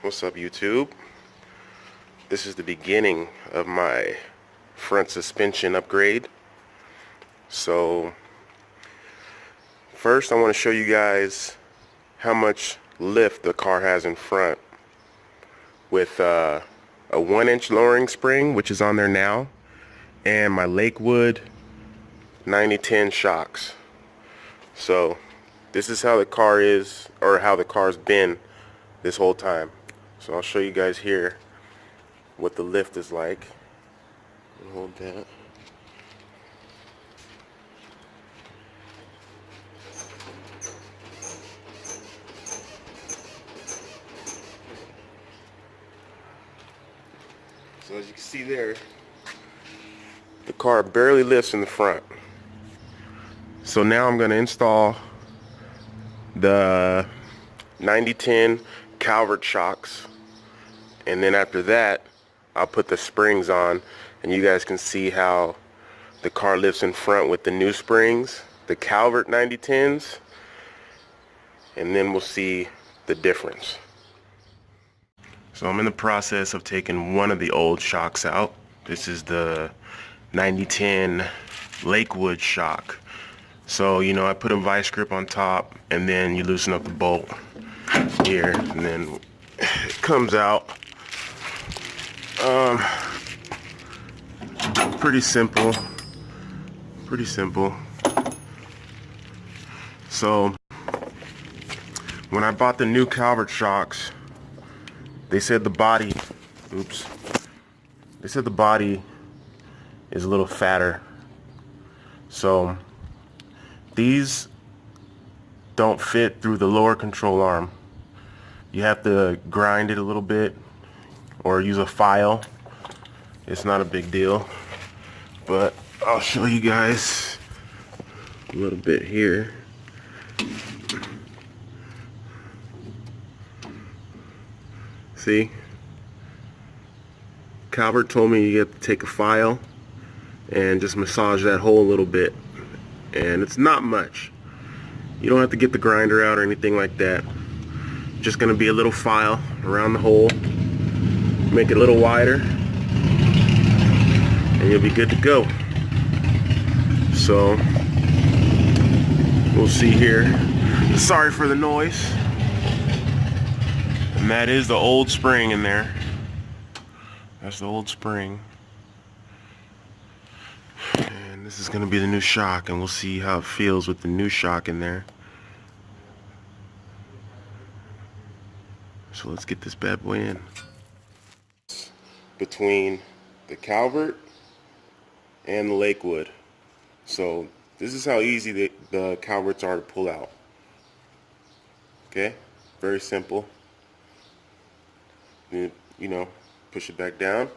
What's up, YouTube? This is the beginning of my front suspension upgrade. So first I want to show you guys how much lift the car has in front with a 1-inch lowering spring, which is on there now, and my Lakewood 9010 shocks. So this is how the car is, or how the car's been this whole time. So I'll show you guys here what the lift is like. Hold that. So as you can see there, the car barely lifts in the front. So now I'm going to install the 9010 Calvert shocks, and then after that I'll put the springs on, and you guys can see how the car lifts in front with the new springs, the Calvert 9010s, and then we'll see the difference. So I'm in the process of taking one of the old shocks out. This is the 9010 Lakewood shock. So, you know, I put a vice grip on top, and then you loosen up the bolt here, and then it comes out. Pretty simple. So when I bought the new Calvert shocks, they said the body, they said the body is a little fatter. So these don't fit through the lower control arm. You have to grind it a little bit or use a file. It's not a big deal, but I'll show you guys a little bit here. See? Calvert told me you have to take a file and just massage that hole a little bit, and it's not much. You don't have to get the grinder out or anything like that. Just gonna be a little file around the hole, make it a little wider, and you'll be good to go. So we'll see here. Sorry for the noise. And that is the old spring in there. That's the old spring. And this is gonna be the new shock, and we'll see how it feels with the new shock in there. So let's get this bad boy in. Between the Calvert and the Lakewood. So this is how easy the Calverts are to pull out. Okay, very simple. You know, push it back down,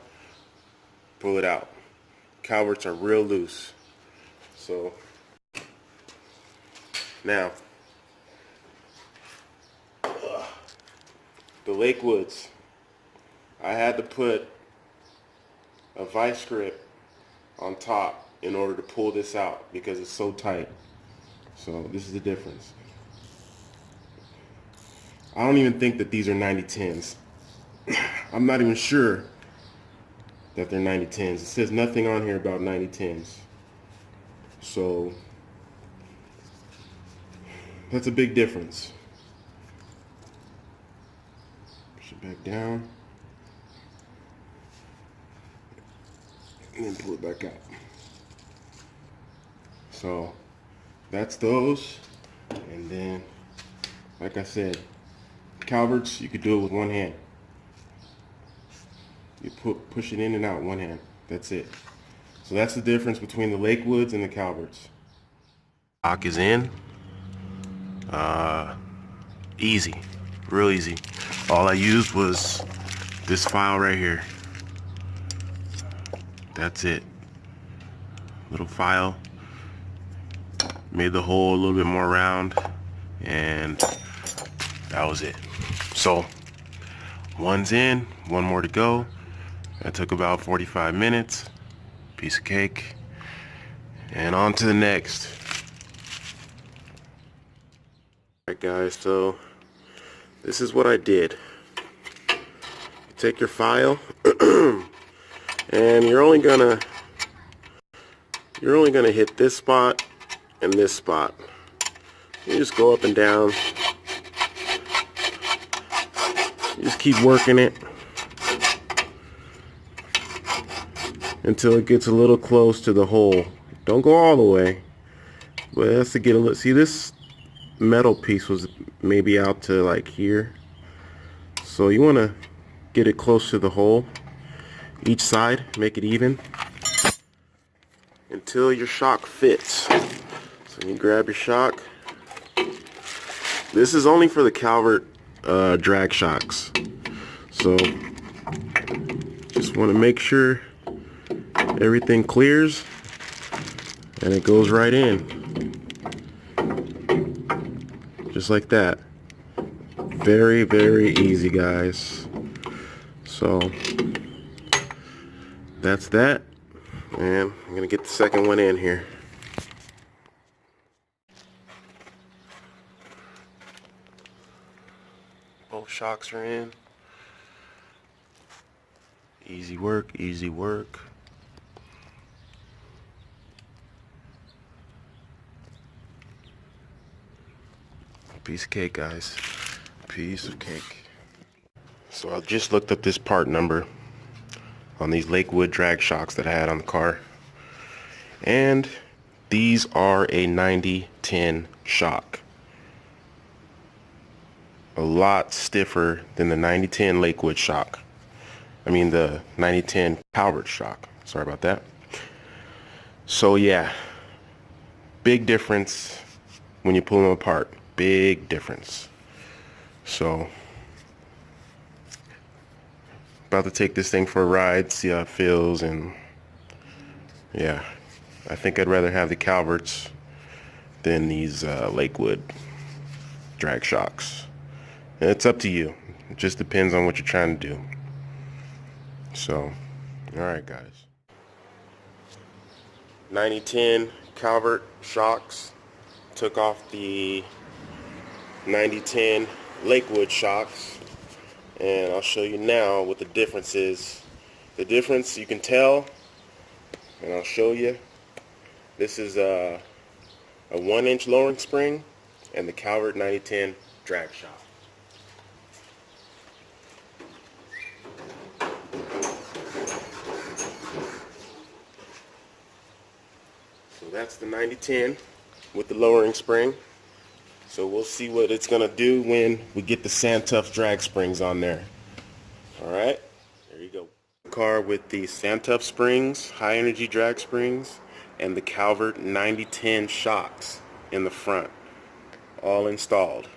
pull it out. Calverts are real loose. So now the Lakewoods, I had to put a vice grip on top in order to pull this out because it's so tight. So this is the difference. I don't even think that these are 9010s. I'm not even sure that they're 9010s. It says nothing on here about 9010s. So that's a big difference. Push it back down. And then pull it back out. So that's those. And then, like I said, Calverts, you could do it with one hand. You push it in and out one hand. That's it. So that's the difference between the Lakewoods and the Calverts. Lock is in. Easy, real easy. All I used was this file right here. That's it. Little file. Made the hole a little bit more round, and that was it. So one's in, one more to go. That took about 45 minutes. Piece of cake. And on to the next. Alright guys, so this is what I did. take your file and you're only gonna hit this spot and this spot. You just go up and down. You just keep working it until it gets a little close to the hole. Don't go all the way, but it has to get a little. See, this metal piece was maybe out to like here, so you want to get it close to the hole each side, make it even until your shock fits. So you grab your shock. This is only for the Calvert drag shocks, so just want to make sure everything clears and it goes right in just like that. Very, very easy, guys. So that's that, and I'm gonna get the second one in here. Both shocks are in. Easy work, easy work. Piece of cake, guys. Piece of cake. So I just looked up this part number on these Lakewood drag shocks that I had on the car, and these are a 90-10 shock. A lot stiffer than the 90-10 Lakewood shock. I mean the 90-10 Calvert shock. Sorry about that. So yeah, big difference when you pull them apart. Big difference. So about to take this thing for a ride, see how it feels, and yeah, I think I'd rather have the Calverts than these Lakewood drag shocks. And it's up to you. It just depends on what you're trying to do. So, alright guys. 90-10 Calvert shocks. Took off the 90-10 Lakewood shocks. And I'll show you now what the difference is. The difference you can tell, and I'll show you. This is a 1-inch lowering spring and the Calvert 90-10 drag shock. So that's the 90-10 with the lowering spring. So we'll see what it's gonna do when we get the Santhuff drag springs on there. Alright, there you go. Car with the Santhuff springs, high energy drag springs, and the Calvert 90-10 shocks in the front, all installed.